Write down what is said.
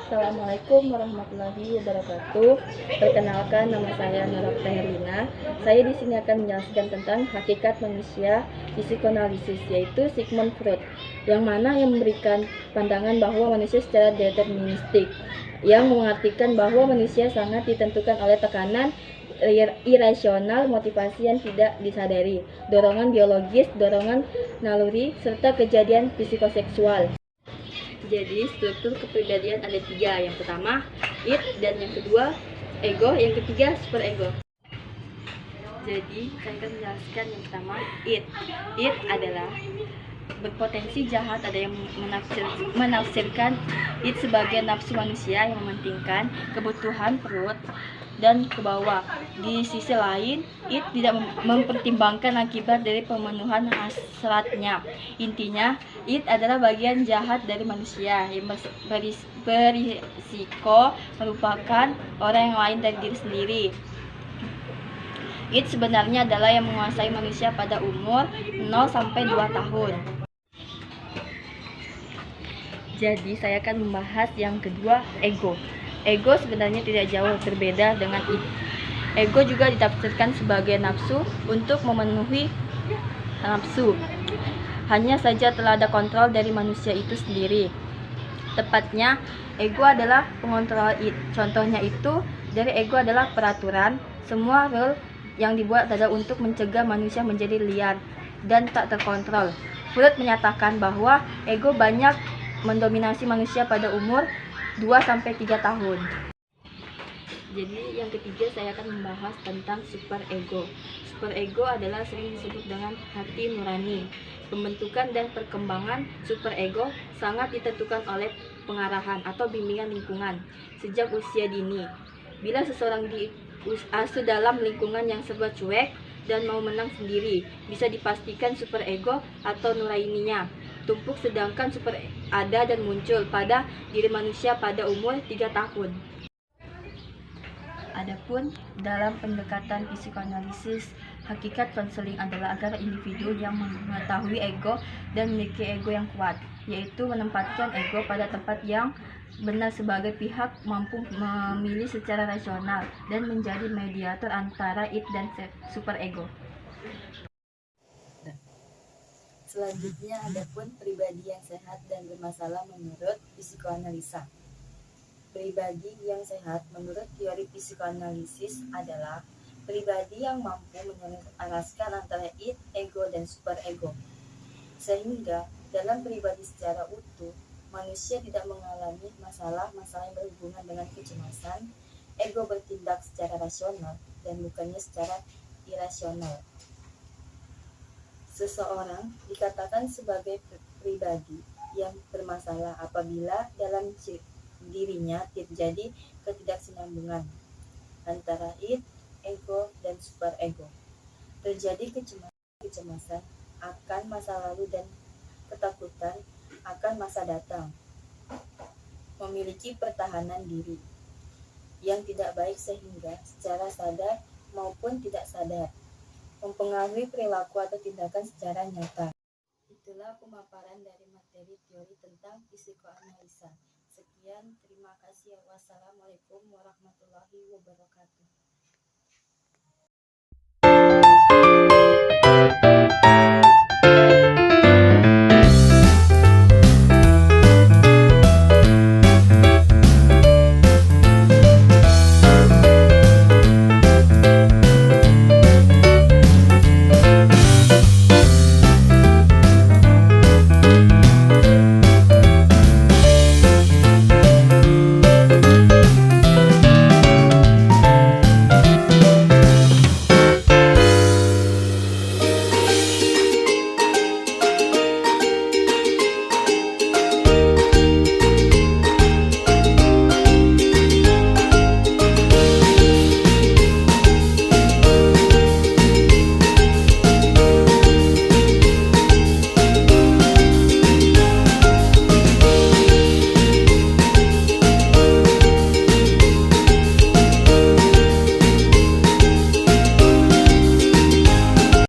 Assalamualaikum warahmatullahi wabarakatuh. Perkenalkan, nama saya Nurul Herlina. Saya di sini akan menjelaskan tentang hakikat manusia psikoanalisis, yaitu Sigmund Freud, yang memberikan pandangan bahwa manusia secara deterministik, yang mengartikan bahwa manusia sangat ditentukan oleh tekanan irasional, motivasi yang tidak disadari, dorongan biologis, dorongan naluri, serta kejadian psikoseksual. Jadi struktur kepribadian ada tiga. Yang pertama id, dan yang kedua ego, yang ketiga superego. Jadi saya akan menjelaskan yang pertama id. Id adalah berpotensi jahat. Ada yang menafsirkan id sebagai nafsu manusia yang mementingkan kebutuhan perut dan ke bawah. Di sisi lain, id tidak mempertimbangkan akibat dari pemenuhan hasratnya. Intinya, id adalah bagian jahat dari manusia yang berisiko merupakan orang yang lain dari diri sendiri. Id sebenarnya adalah yang menguasai manusia pada umur 0 sampai 2 tahun. Jadi saya akan membahas yang kedua, ego. Ego sebenarnya tidak jauh berbeda dengan id. Ego juga ditafsirkan sebagai nafsu untuk memenuhi nafsu. Hanya saja telah ada kontrol dari manusia itu sendiri. Tepatnya, ego adalah pengontrol id. Contohnya itu, dari ego adalah peraturan. Semua rule yang dibuat adalah untuk mencegah manusia menjadi liar dan tak terkontrol. Freud menyatakan bahwa ego banyak mendominasi manusia pada umur 2-3 tahun. Jadi yang ketiga saya akan membahas tentang superego. Superego adalah sering disebut dengan hati nurani. Pembentukan dan perkembangan superego sangat ditentukan oleh pengarahan atau bimbingan lingkungan sejak usia dini. Bila seseorang diasuh dalam lingkungan yang serba cuek dan mau menang sendiri, bisa dipastikan superego atau nuraninya tumpuk, sedangkan super ada dan muncul pada diri manusia pada umur 3 tahun. Adapun dalam pendekatan psikoanalisis, hakikat konseling adalah agar individu yang mengetahui ego dan memiliki ego yang kuat, yaitu menempatkan ego pada tempat yang benar sebagai pihak mampu memilih secara rasional dan menjadi mediator antara id dan superego. Selanjutnya, adapun pribadi yang sehat dan bermasalah menurut psikoanalisa. Pribadi yang sehat menurut teori psikoanalisis adalah pribadi yang mampu menyelaraskan antara id, ego, dan superego. Sehingga dalam pribadi secara utuh, manusia tidak mengalami masalah-masalah yang berhubungan dengan kecemasan. Ego bertindak secara rasional dan bukannya secara irasional. Seseorang dikatakan sebagai pribadi yang bermasalah apabila dalam dirinya terjadi ketidaksinambungan antara id, ego, dan superego. Terjadi kecemasan akan masa lalu dan ketakutan akan masa datang. Memiliki pertahanan diri yang tidak baik sehingga secara sadar maupun tidak sadar mempengaruhi perilaku atau tindakan secara nyata. Itulah pemaparan dari materi teori tentang psikoanalisa. Sekian, terima kasih. Wassalamualaikum warahmatullahi wabarakatuh.